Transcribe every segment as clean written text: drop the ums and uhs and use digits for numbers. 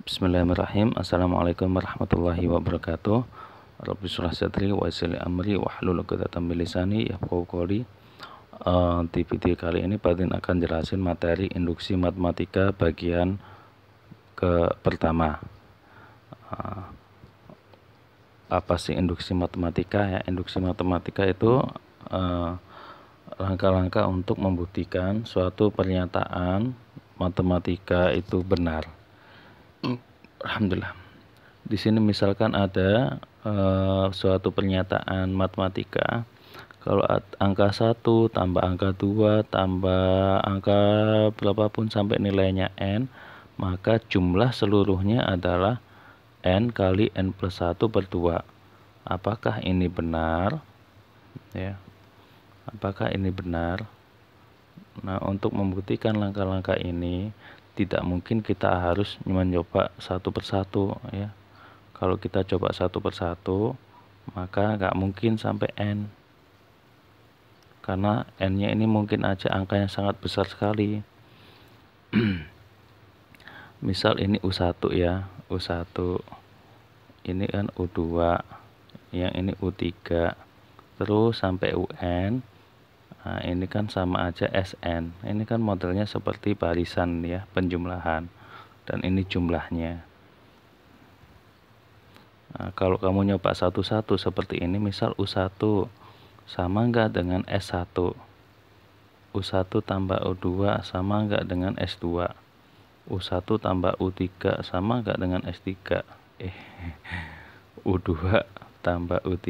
Bismillahirrahmanirrahim. Assalamualaikum warahmatullahi wabarakatuh. Rabbi shrah sadri wa yassir li amri wahlul 'uqdatam min lisani yafqahu qawli. Di video kali ini Padin akan jelasin materi induksi matematika bagian pertama. Apa sih induksi matematika ya? Induksi matematika itu langkah-langkah untuk membuktikan suatu pernyataan matematika itu benar. Alhamdulillah. Di sini misalkan ada suatu pernyataan matematika, kalau angka 1 tambah angka 2 tambah angka berapapun sampai nilainya n, maka jumlah seluruhnya adalah n kali n plus 1 per 2. Apakah ini benar? Ya. Apakah ini benar? Nah, untuk membuktikan langkah-langkah ini tidak mungkin kita harus mencoba satu persatu ya. Kalau kita coba satu persatu, maka nggak mungkin sampai n, karena n-nya ini mungkin aja angka yang sangat besar sekali. Misal ini U1 ya, U1 ini kan U2, yang ini U3, terus sampai UN. Nah, ini kan sama aja SN. Ini kan modelnya seperti barisan ya, penjumlahan. Dan ini jumlahnya. Nah, kalau kamu nyoba satu-satu seperti ini, misal U1 sama enggak dengan S1? U1 tambah U2 sama enggak dengan S2? U1 tambah U3 sama enggak dengan S3? U2 tambah U3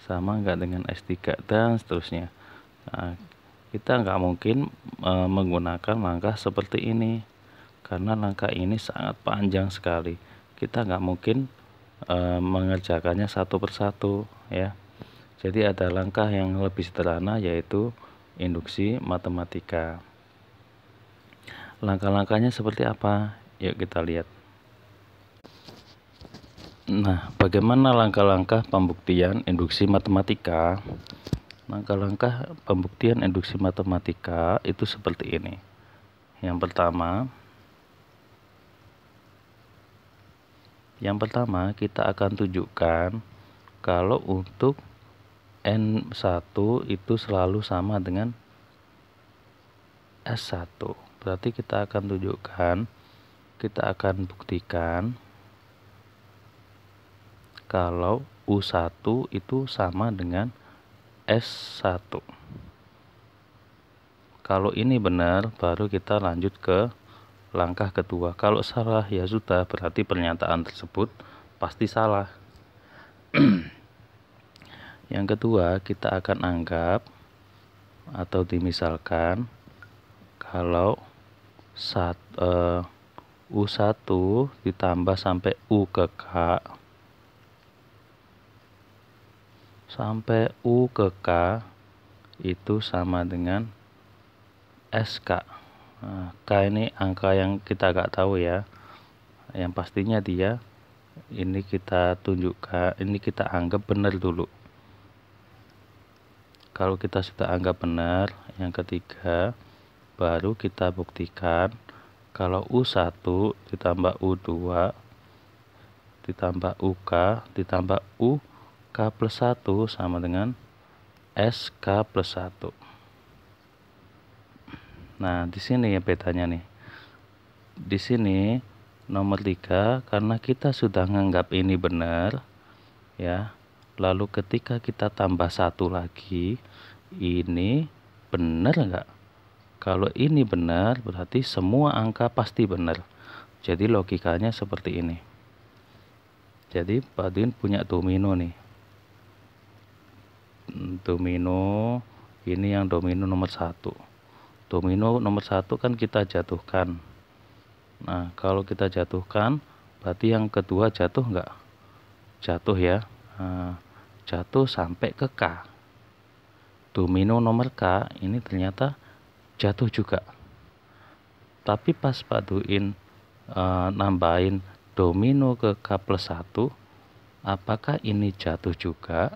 sama enggak dengan S3, dan seterusnya. Nah, kita nggak mungkin menggunakan langkah seperti ini, karena langkah ini sangat panjang sekali. Kita nggak mungkin mengerjakannya satu persatu ya. Jadi ada langkah yang lebih sederhana, yaitu induksi matematika. Langkah-langkahnya seperti apa? Yuk kita lihat. Nah, bagaimana langkah-langkah pembuktian induksi matematika? Langkah-langkah pembuktian induksi matematika itu seperti ini. Yang pertama kita akan tunjukkan kalau untuk N1 itu selalu sama dengan S1. Berarti kita akan tunjukkan, kita akan buktikan kalau U1 itu sama dengan S1. Kalau ini benar, baru kita lanjut ke langkah kedua. Kalau salah ya sudah, berarti pernyataan tersebut pasti salah. Yang kedua, kita akan anggap atau dimisalkan kalau U1 ditambah sampai U ke K sampai U ke K itu sama dengan SK. Nah, K ini angka yang kita gak tahu ya. Yang pastinya dia ini kita tunjukkan, ini kita anggap benar dulu. Kalau kita sudah anggap benar, yang ketiga baru kita buktikan kalau U1 ditambah U2 ditambah UK ditambah UK plus 1 sama dengan SK plus 1. Nah, di sini ya bedanya nih. Di sini nomor 3, karena kita sudah menganggap ini benar ya. Lalu ketika kita tambah satu lagi, ini benar enggak? Kalau ini benar, berarti semua angka pasti benar. Jadi logikanya seperti ini. Jadi Padin punya domino nih. Domino, ini yang domino nomor 1. Domino nomor 1 kan kita jatuhkan. Nah, kalau kita jatuhkan, berarti yang kedua jatuh enggak? Jatuh ya. Nah, jatuh sampai ke K. Domino nomor K ini ternyata jatuh juga. Tapi pas Paduin nambahin domino ke K plus 1, apakah ini jatuh juga?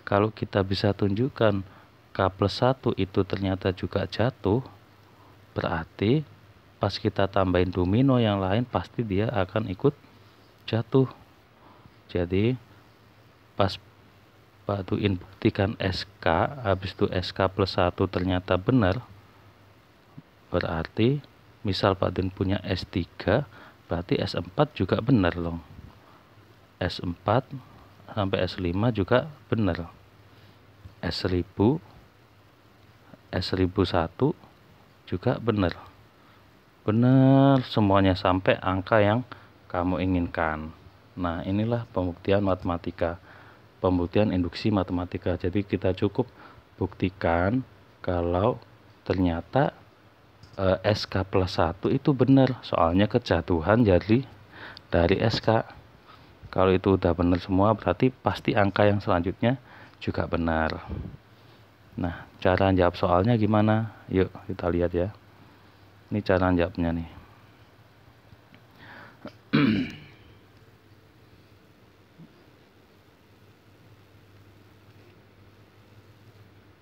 Kalau kita bisa tunjukkan K plus 1 itu ternyata juga jatuh, berarti pas kita tambahin domino yang lain pasti dia akan ikut jatuh. Jadi pas Pak Duin buktikan SK, habis itu SK plus 1 ternyata benar, berarti misal Pak Duin punya S3, berarti S4 juga benar loh. S4 sampai S5 juga benar. S1000, S1001 juga benar. Benar semuanya sampai angka yang kamu inginkan. Nah, inilah pembuktian matematika. Pembuktian induksi matematika. Jadi kita cukup buktikan kalau ternyata SK plus 1 itu benar, soalnya kejatuhan jadi dari SK. Kalau itu udah benar semua berarti pasti angka yang selanjutnya juga benar. Nah, cara jawab soalnya gimana? Yuk kita lihat ya. Ini cara jawabnya nih.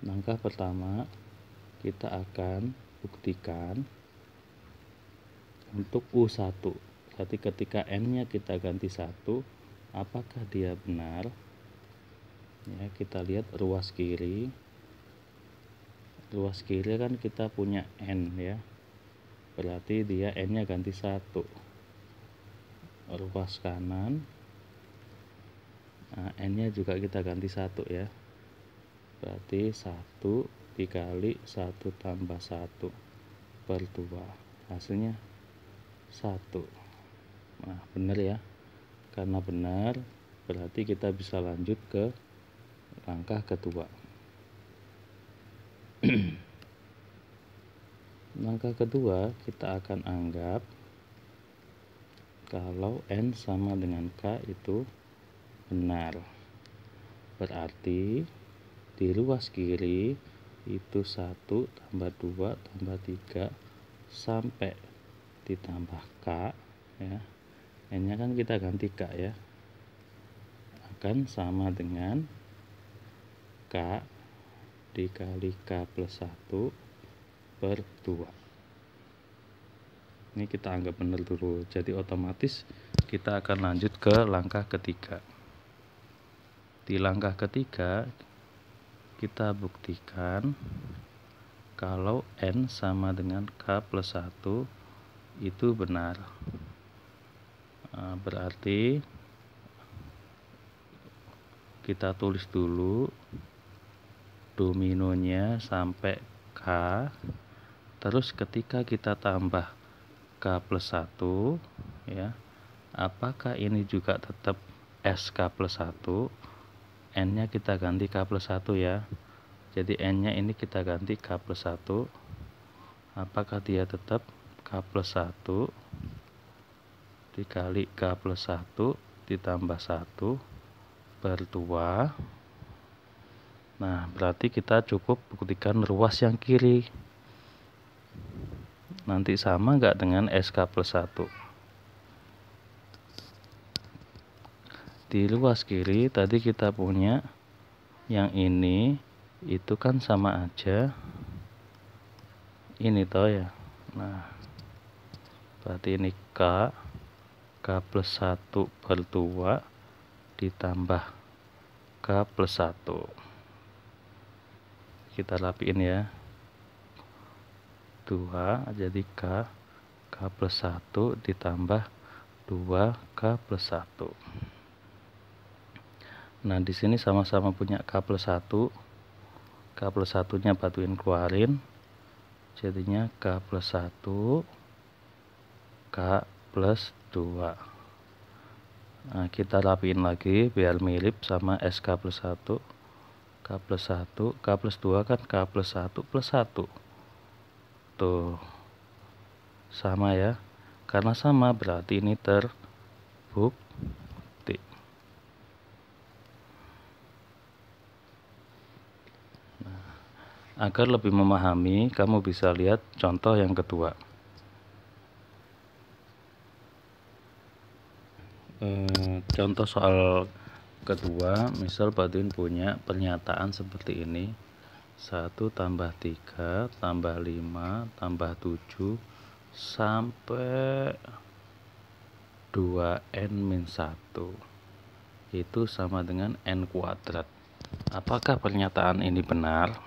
Langkah pertama, kita akan buktikan untuk U1. Jadi ketika N-nya kita ganti 1, apakah dia benar? Ya, kita lihat ruas kiri. Ruas kiri kan kita punya N ya. Berarti dia N-nya ganti 1. Ruas kanan, nah, N-nya juga kita ganti 1 ya. Berarti 1 dikali 1 tambah 1 per 2, hasilnya 1. Nah, benar ya. Karena benar berarti kita bisa lanjut ke langkah kedua. Langkah kedua, kita akan anggap kalau N sama dengan K itu benar. Berarti di ruas kiri itu 1 tambah 2 tambah 3 sampai ditambah K ya. N-nya kan kita ganti K ya. Akan sama dengan K dikali K plus 1 per 2. Ini kita anggap benar dulu. Jadi otomatis kita akan lanjut ke langkah ketiga. Di langkah ketiga kita buktikan kalau N sama dengan K plus 1 itu benar. Nah, berarti kita tulis dulu dominonya sampai K, terus ketika kita tambah K plus 1 ya, apakah ini juga tetap SK plus 1? N-nya kita ganti K plus 1 ya. Jadi N-nya ini kita ganti K plus 1. Apakah dia tetap K plus 1 dikali K plus 1 ditambah 1 per 2. Nah, berarti kita cukup buktikan ruas yang kiri. Nanti sama nggak dengan SK plus 1? Di ruas kiri tadi kita punya yang ini itu kan sama aja ini toh ya. Nah, berarti ini K plus 1 per 2 ditambah K plus 1. Kita rapiin ya. 2 jadi K plus 1 ditambah 2K plus 1. Nah, di sini sama-sama punya K plus 1. K plus 1-nya bantuin keluarin. Jadinya K plus 1, K plus 2. Nah, kita rapiin lagi biar mirip sama SK plus 1. K plus 1, K plus 2 kan K plus 1 plus 1. Tuh. Sama ya. Karena sama berarti ini terbukti. Agar lebih memahami, kamu bisa lihat contoh yang kedua. Contoh soal kedua, misal Badin punya pernyataan seperti ini. 1 tambah 3 tambah 5 tambah 7 sampai 2n-1 itu sama dengan n kuadrat. Apakah pernyataan ini benar?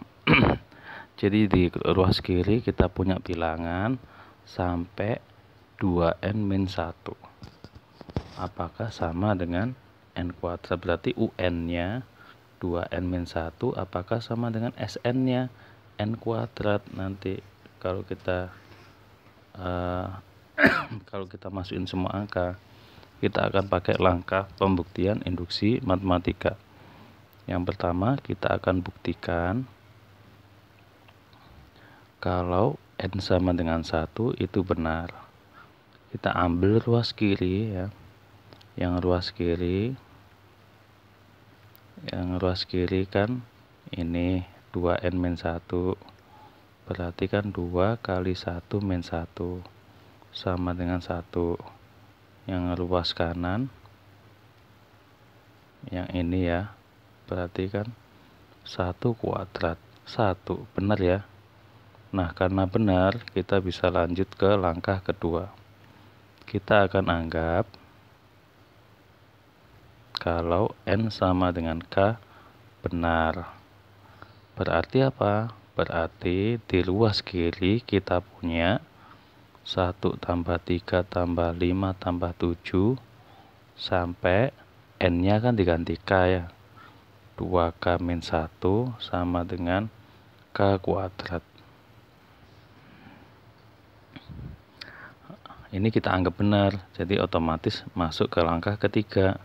Jadi di ruas kiri kita punya bilangan sampai 2n-1. Apakah sama dengan n kuadrat? Berarti un-nya 2n-1 apakah sama dengan sn-nya n kuadrat? Nanti kalau kita masukin semua angka, kita akan pakai langkah pembuktian induksi matematika. Yang pertama, kita akan buktikan kalau n sama dengan 1 itu benar. Kita ambil ruas kiri ya. Yang ruas kiri kan ini 2n-1. Berarti kan 2 kali 1 min 1 sama dengan 1. Yang ruas kanan yang ini ya, berarti kan 1 kuadrat 1, benar ya. Nah, karena benar, kita bisa lanjut ke langkah kedua. Kita akan anggap kalau n sama dengan k benar. Berarti apa? Berarti di ruas kiri kita punya 1 tambah 3 tambah 5 tambah 7 sampai n-nya kan diganti k ya. 2k min 1 sama dengan k kuadrat. Ini kita anggap benar, jadi otomatis masuk ke langkah ketiga.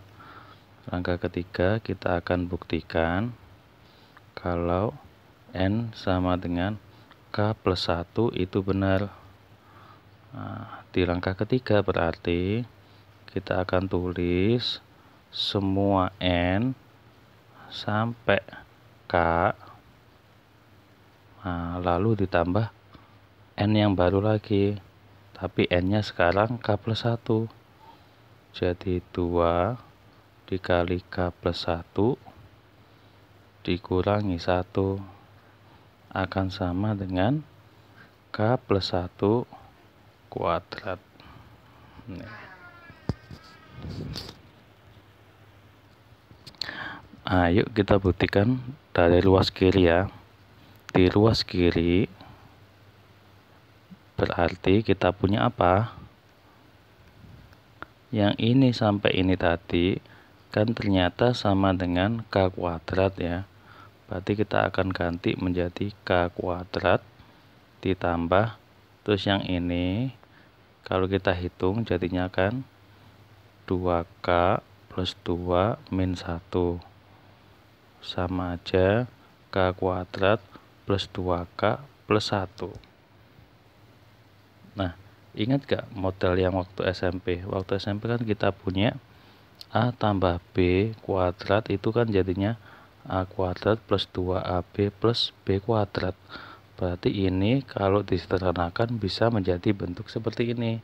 Langkah ketiga kita akan buktikan kalau n sama dengan k plus 1 itu benar. Nah, di langkah ketiga berarti kita akan tulis semua n sampai k, nah, lalu ditambah n yang baru lagi, tapi n-nya sekarang k plus 1. Jadi 2 dikali k plus 1 dikurangi 1 akan sama dengan k plus 1 kuadrat. Nah, yuk kita buktikan dari ruas kiri ya. Di ruas kiri berarti kita punya apa? Yang ini sampai ini tadi kan ternyata sama dengan k kuadrat ya. Berarti kita akan ganti menjadi k kuadrat ditambah, terus yang ini kalau kita hitung jadinya kan 2k plus 2 min 1 sama aja k kuadrat plus 2k plus 1. Nah, ingat gak model yang waktu SMP? Waktu SMP kan kita punya a tambah b kuadrat itu kan jadinya a kuadrat plus 2ab plus b kuadrat. Berarti ini kalau disederhanakan bisa menjadi bentuk seperti ini.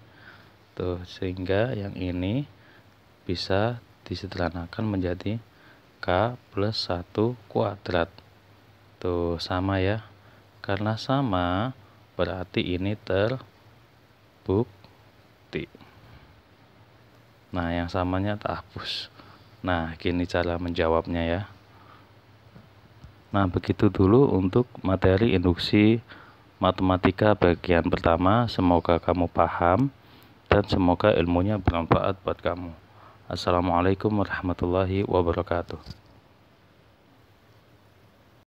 Tuh, sehingga yang ini bisa disederhanakan menjadi k plus 1 kuadrat. Tuh, sama ya. Karena sama, berarti ini terbukti. Nah, yang samanya tak hapus. Nah, gini cara menjawabnya ya. Nah, begitu dulu untuk materi induksi matematika bagian pertama. Semoga kamu paham dan semoga ilmunya bermanfaat buat kamu. Assalamualaikum warahmatullahi wabarakatuh.